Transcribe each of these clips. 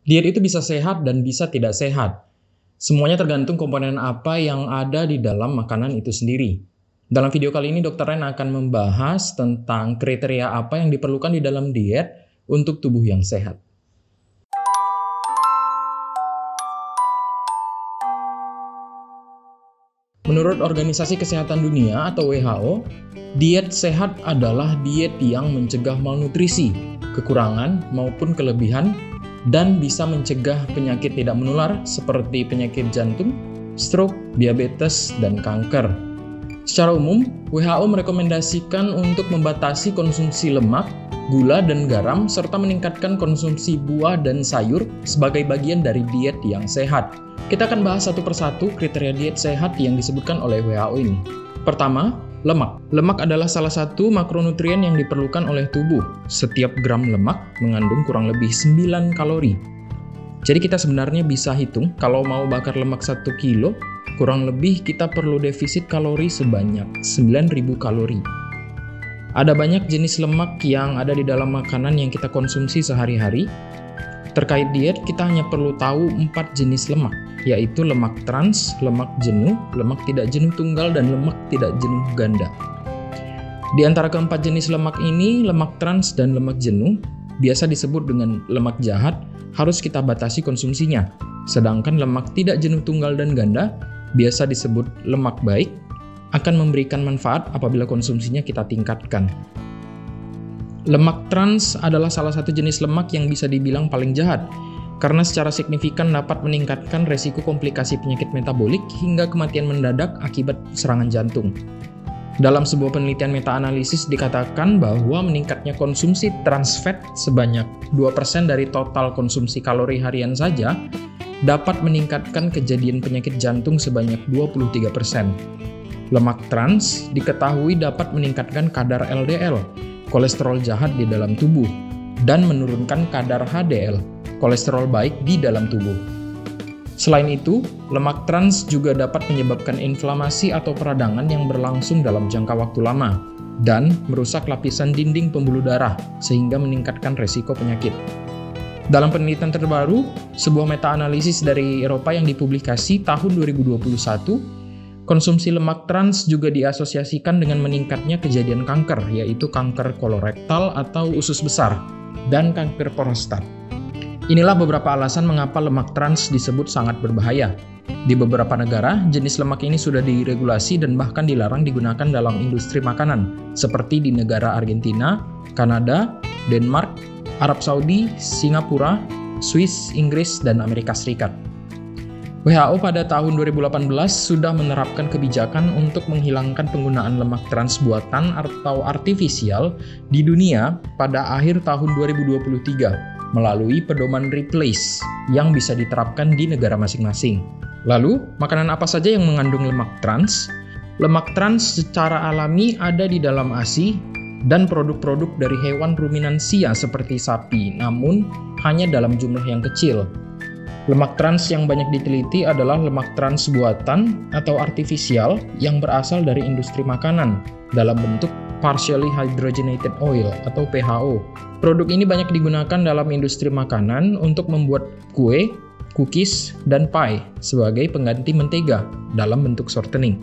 Diet itu bisa sehat dan bisa tidak sehat. Semuanya tergantung komponen apa yang ada di dalam makanan itu sendiri. Dalam video kali ini, Dr. Ren akan membahas tentang kriteria apa yang diperlukan di dalam diet untuk tubuh yang sehat. Menurut Organisasi Kesehatan Dunia atau WHO, diet sehat adalah diet yang mencegah malnutrisi, kekurangan maupun kelebihan, dan bisa mencegah penyakit tidak menular seperti penyakit jantung, stroke, diabetes, dan kanker. Secara umum, WHO merekomendasikan untuk membatasi konsumsi lemak, gula, dan garam, serta meningkatkan konsumsi buah dan sayur sebagai bagian dari diet yang sehat. Kita akan bahas satu persatu kriteria diet sehat yang disebutkan oleh WHO ini. Pertama, lemak. Lemak adalah salah satu makronutrien yang diperlukan oleh tubuh. Setiap gram lemak mengandung kurang lebih 9 kalori. Jadi kita sebenarnya bisa hitung, kalau mau bakar lemak 1 kilo, kurang lebih kita perlu defisit kalori sebanyak 9.000 kalori. Ada banyak jenis lemak yang ada di dalam makanan yang kita konsumsi sehari-hari. Terkait diet, kita hanya perlu tahu 4 jenis lemak, yaitu lemak trans, lemak jenuh, lemak tidak jenuh tunggal, dan lemak tidak jenuh ganda. Di antara keempat jenis lemak ini, lemak trans dan lemak jenuh, biasa disebut dengan lemak jahat, harus kita batasi konsumsinya. Sedangkan lemak tidak jenuh tunggal dan ganda, biasa disebut lemak baik, akan memberikan manfaat apabila konsumsinya kita tingkatkan. Lemak trans adalah salah satu jenis lemak yang bisa dibilang paling jahat, karena secara signifikan dapat meningkatkan resiko komplikasi penyakit metabolik hingga kematian mendadak akibat serangan jantung. Dalam sebuah penelitian meta-analisis dikatakan bahwa meningkatnya konsumsi trans fat sebanyak 2% dari total konsumsi kalori harian saja dapat meningkatkan kejadian penyakit jantung sebanyak 23%. Lemak trans diketahui dapat meningkatkan kadar LDL, kolesterol jahat di dalam tubuh, dan menurunkan kadar HDL, kolesterol baik di dalam tubuh. Selain itu, lemak trans juga dapat menyebabkan inflamasi atau peradangan yang berlangsung dalam jangka waktu lama dan merusak lapisan dinding pembuluh darah sehingga meningkatkan resiko penyakit. Dalam penelitian terbaru, sebuah meta-analisis dari Eropa yang dipublikasi tahun 2021, konsumsi lemak trans juga diasosiasikan dengan meningkatnya kejadian kanker, yaitu kanker kolorektal atau usus besar, dan kanker prostat. Inilah beberapa alasan mengapa lemak trans disebut sangat berbahaya. Di beberapa negara, jenis lemak ini sudah diregulasi dan bahkan dilarang digunakan dalam industri makanan, seperti di negara Argentina, Kanada, Denmark, Arab Saudi, Singapura, Swiss, Inggris, dan Amerika Serikat. WHO pada tahun 2018 sudah menerapkan kebijakan untuk menghilangkan penggunaan lemak trans buatan atau artifisial di dunia pada akhir tahun 2023 melalui pedoman Replace yang bisa diterapkan di negara masing-masing. Lalu, makanan apa saja yang mengandung lemak trans? Lemak trans secara alami ada di dalam ASI dan produk-produk dari hewan ruminansia seperti sapi, namun hanya dalam jumlah yang kecil. Lemak trans yang banyak diteliti adalah lemak trans buatan atau artifisial yang berasal dari industri makanan dalam bentuk partially hydrogenated oil atau PHO. Produk ini banyak digunakan dalam industri makanan untuk membuat kue, cookies, dan pie sebagai pengganti mentega dalam bentuk shortening.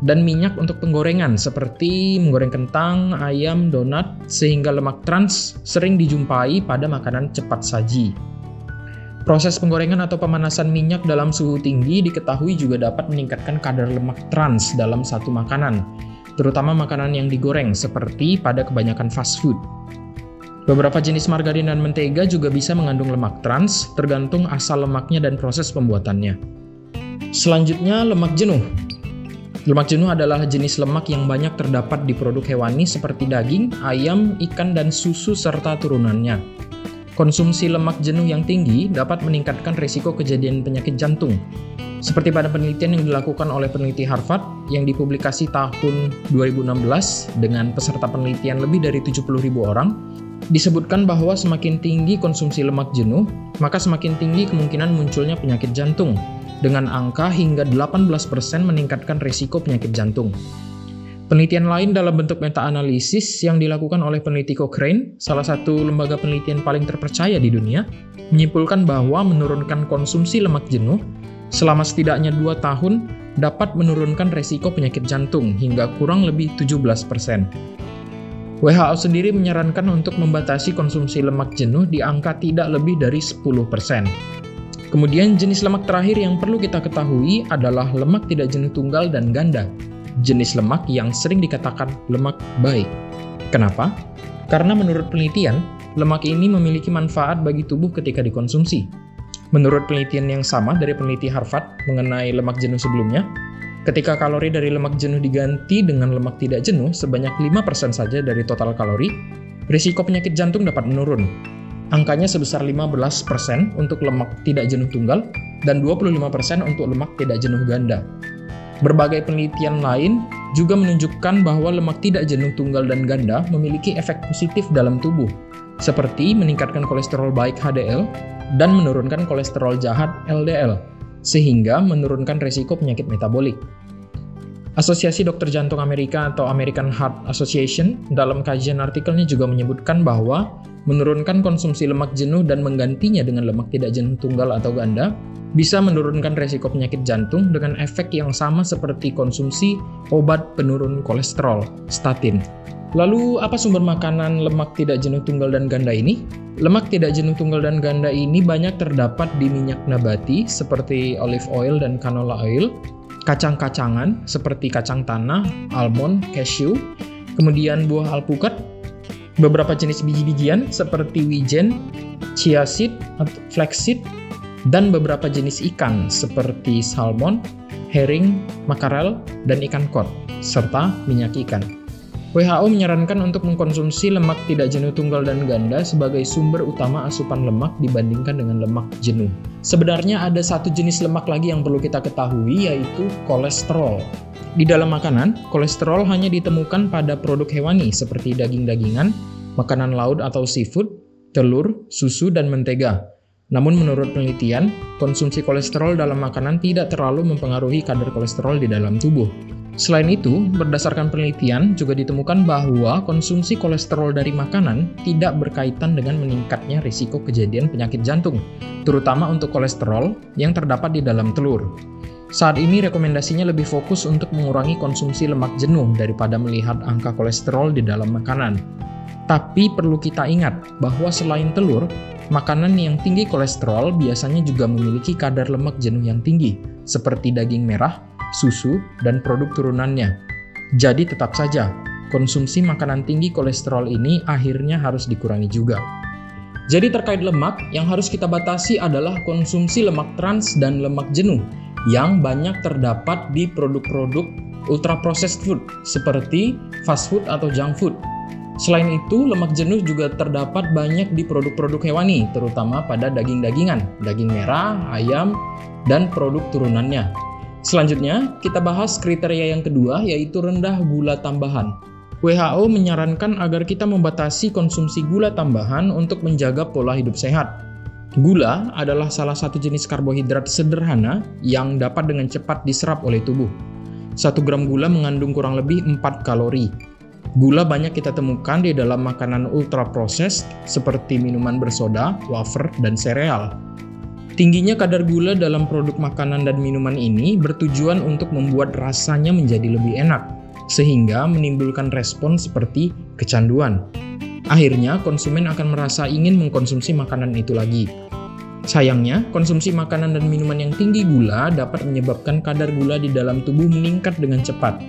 Dan minyak untuk penggorengan seperti menggoreng kentang, ayam, donat, sehingga lemak trans sering dijumpai pada makanan cepat saji. Proses penggorengan atau pemanasan minyak dalam suhu tinggi diketahui juga dapat meningkatkan kadar lemak trans dalam satu makanan, terutama makanan yang digoreng seperti pada kebanyakan fast food. Beberapa jenis margarin dan mentega juga bisa mengandung lemak trans, tergantung asal lemaknya dan proses pembuatannya. Selanjutnya, lemak jenuh. Lemak jenuh adalah jenis lemak yang banyak terdapat di produk hewani seperti daging, ayam, ikan, dan susu serta turunannya. Konsumsi lemak jenuh yang tinggi dapat meningkatkan risiko kejadian penyakit jantung. Seperti pada penelitian yang dilakukan oleh peneliti Harvard yang dipublikasi tahun 2016 dengan peserta penelitian lebih dari 70.000 orang, disebutkan bahwa semakin tinggi konsumsi lemak jenuh, maka semakin tinggi kemungkinan munculnya penyakit jantung, dengan angka hingga 18% meningkatkan risiko penyakit jantung. Penelitian lain dalam bentuk meta-analisis yang dilakukan oleh peneliti Cochrane, salah satu lembaga penelitian paling terpercaya di dunia, menyimpulkan bahwa menurunkan konsumsi lemak jenuh selama setidaknya 2 tahun dapat menurunkan resiko penyakit jantung hingga kurang lebih 17%. WHO sendiri menyarankan untuk membatasi konsumsi lemak jenuh di angka tidak lebih dari 10%. Kemudian jenis lemak terakhir yang perlu kita ketahui adalah lemak tidak jenuh tunggal dan ganda. Jenis lemak yang sering dikatakan lemak baik. Kenapa? Karena menurut penelitian, lemak ini memiliki manfaat bagi tubuh ketika dikonsumsi. Menurut penelitian yang sama dari peneliti Harvard mengenai lemak jenuh sebelumnya, ketika kalori dari lemak jenuh diganti dengan lemak tidak jenuh sebanyak 5% saja dari total kalori, risiko penyakit jantung dapat menurun. Angkanya sebesar 15% untuk lemak tidak jenuh tunggal dan 25% untuk lemak tidak jenuh ganda. Berbagai penelitian lain juga menunjukkan bahwa lemak tidak jenuh tunggal dan ganda memiliki efek positif dalam tubuh, seperti meningkatkan kolesterol baik HDL dan menurunkan kolesterol jahat LDL, sehingga menurunkan risiko penyakit metabolik. Asosiasi Dokter Jantung Amerika atau American Heart Association dalam kajian artikelnya juga menyebutkan bahwa menurunkan konsumsi lemak jenuh dan menggantinya dengan lemak tidak jenuh tunggal atau ganda bisa menurunkan resiko penyakit jantung dengan efek yang sama seperti konsumsi obat penurun kolesterol, statin. Lalu, apa sumber makanan lemak tidak jenuh tunggal dan ganda ini? Lemak tidak jenuh tunggal dan ganda ini banyak terdapat di minyak nabati seperti olive oil dan canola oil, kacang-kacangan seperti kacang tanah, almond, cashew, kemudian buah alpukat, beberapa jenis biji-bijian seperti wijen, chia seed, flaxseed, dan beberapa jenis ikan seperti salmon, herring, makarel, dan ikan kod, serta minyak ikan. WHO menyarankan untuk mengkonsumsi lemak tidak jenuh tunggal dan ganda sebagai sumber utama asupan lemak dibandingkan dengan lemak jenuh. Sebenarnya ada satu jenis lemak lagi yang perlu kita ketahui, yaitu kolesterol. Di dalam makanan, kolesterol hanya ditemukan pada produk hewani seperti daging-dagingan, makanan laut atau seafood, telur, susu, dan mentega. Namun menurut penelitian, konsumsi kolesterol dalam makanan tidak terlalu mempengaruhi kadar kolesterol di dalam tubuh. Selain itu, berdasarkan penelitian juga ditemukan bahwa konsumsi kolesterol dari makanan tidak berkaitan dengan meningkatnya risiko kejadian penyakit jantung, terutama untuk kolesterol yang terdapat di dalam telur. Saat ini rekomendasinya lebih fokus untuk mengurangi konsumsi lemak jenuh daripada melihat angka kolesterol di dalam makanan. Tapi perlu kita ingat bahwa selain telur, makanan yang tinggi kolesterol biasanya juga memiliki kadar lemak jenuh yang tinggi, seperti daging merah, susu, dan produk turunannya. Jadi tetap saja, konsumsi makanan tinggi kolesterol ini akhirnya harus dikurangi juga. Jadi terkait lemak, yang harus kita batasi adalah konsumsi lemak trans dan lemak jenuh yang banyak terdapat di produk-produk ultra processed food seperti fast food atau junk food. Selain itu, lemak jenuh juga terdapat banyak di produk-produk hewani, terutama pada daging-dagingan, daging merah, ayam, dan produk turunannya. Selanjutnya, kita bahas kriteria yang kedua, yaitu rendah gula tambahan. WHO menyarankan agar kita membatasi konsumsi gula tambahan untuk menjaga pola hidup sehat. Gula adalah salah satu jenis karbohidrat sederhana yang dapat dengan cepat diserap oleh tubuh. 1 gram gula mengandung kurang lebih 4 kalori. Gula banyak kita temukan di dalam makanan ultra processed seperti minuman bersoda, wafer, dan sereal. Tingginya kadar gula dalam produk makanan dan minuman ini bertujuan untuk membuat rasanya menjadi lebih enak, sehingga menimbulkan respon seperti kecanduan. Akhirnya, konsumen akan merasa ingin mengkonsumsi makanan itu lagi. Sayangnya, konsumsi makanan dan minuman yang tinggi gula dapat menyebabkan kadar gula di dalam tubuh meningkat dengan cepat.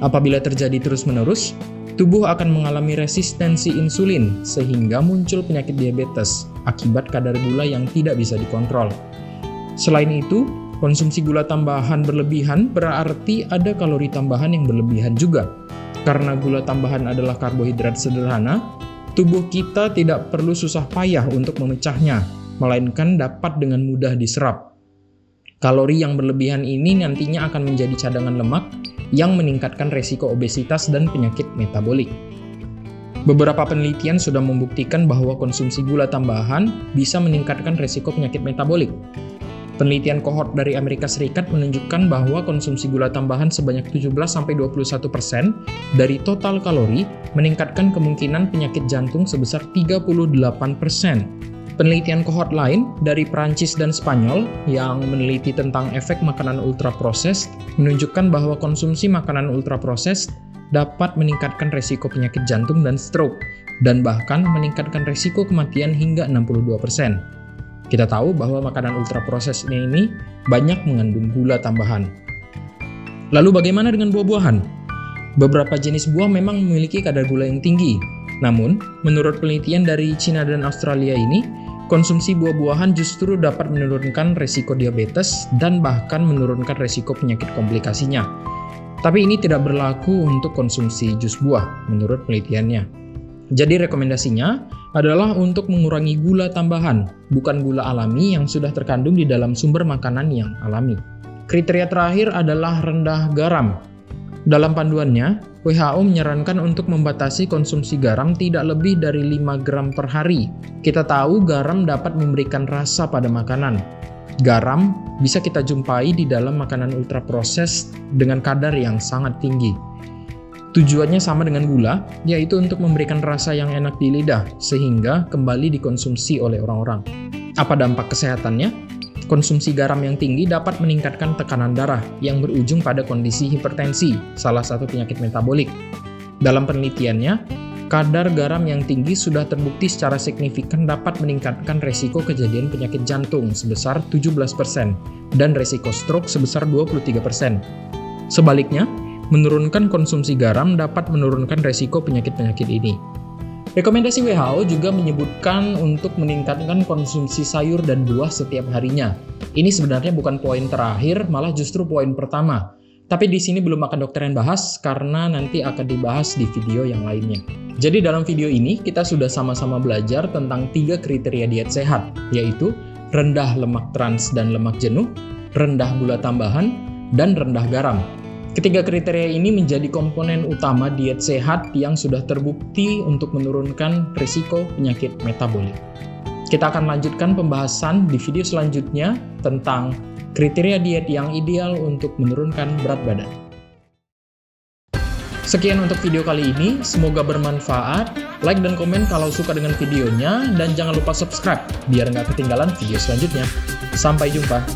Apabila terjadi terus-menerus, tubuh akan mengalami resistensi insulin sehingga muncul penyakit diabetes akibat kadar gula yang tidak bisa dikontrol. Selain itu, konsumsi gula tambahan berlebihan berarti ada kalori tambahan yang berlebihan juga. Karena gula tambahan adalah karbohidrat sederhana, tubuh kita tidak perlu susah payah untuk memecahnya, melainkan dapat dengan mudah diserap. Kalori yang berlebihan ini nantinya akan menjadi cadangan lemak yang meningkatkan resiko obesitas dan penyakit metabolik. Beberapa penelitian sudah membuktikan bahwa konsumsi gula tambahan bisa meningkatkan resiko penyakit metabolik. Penelitian kohort dari Amerika Serikat menunjukkan bahwa konsumsi gula tambahan sebanyak 17-21% dari total kalori meningkatkan kemungkinan penyakit jantung sebesar 38%. Penelitian kohort lain dari Prancis dan Spanyol yang meneliti tentang efek makanan ultra-processed menunjukkan bahwa konsumsi makanan ultra-processed dapat meningkatkan resiko penyakit jantung dan stroke, dan bahkan meningkatkan resiko kematian hingga 62%. Kita tahu bahwa makanan ultra-processed ini banyak mengandung gula tambahan. Lalu bagaimana dengan buah-buahan? Beberapa jenis buah memang memiliki kadar gula yang tinggi. Namun, menurut penelitian dari China dan Australia ini, konsumsi buah-buahan justru dapat menurunkan resiko diabetes dan bahkan menurunkan resiko penyakit komplikasinya. Tapi ini tidak berlaku untuk konsumsi jus buah, menurut penelitiannya. Jadi rekomendasinya adalah untuk mengurangi gula tambahan, bukan gula alami yang sudah terkandung di dalam sumber makanan yang alami. Kriteria terakhir adalah rendah garam. Dalam panduannya, WHO menyarankan untuk membatasi konsumsi garam tidak lebih dari 5 gram per hari. Kita tahu garam dapat memberikan rasa pada makanan. Garam bisa kita jumpai di dalam makanan ultra-processed dengan kadar yang sangat tinggi. Tujuannya sama dengan gula, yaitu untuk memberikan rasa yang enak di lidah, sehingga kembali dikonsumsi oleh orang-orang. Apa dampak kesehatannya? Konsumsi garam yang tinggi dapat meningkatkan tekanan darah, yang berujung pada kondisi hipertensi, salah satu penyakit metabolik. Dalam penelitiannya, kadar garam yang tinggi sudah terbukti secara signifikan dapat meningkatkan resiko kejadian penyakit jantung sebesar 17% dan resiko stroke sebesar 23%. Sebaliknya, menurunkan konsumsi garam dapat menurunkan resiko penyakit-penyakit ini. Rekomendasi WHO juga menyebutkan untuk meningkatkan konsumsi sayur dan buah setiap harinya. Ini sebenarnya bukan poin terakhir, malah justru poin pertama. Tapi di sini belum akan dokter yang bahas karena nanti akan dibahas di video yang lainnya. Jadi dalam video ini kita sudah sama-sama belajar tentang 3 kriteria diet sehat, yaitu rendah lemak trans dan lemak jenuh, rendah gula tambahan, dan rendah garam. Ketiga kriteria ini menjadi komponen utama diet sehat yang sudah terbukti untuk menurunkan risiko penyakit metabolik. Kita akan lanjutkan pembahasan di video selanjutnya tentang kriteria diet yang ideal untuk menurunkan berat badan. Sekian untuk video kali ini, semoga bermanfaat. Like dan komen kalau suka dengan videonya, dan jangan lupa subscribe biar nggak ketinggalan video selanjutnya. Sampai jumpa.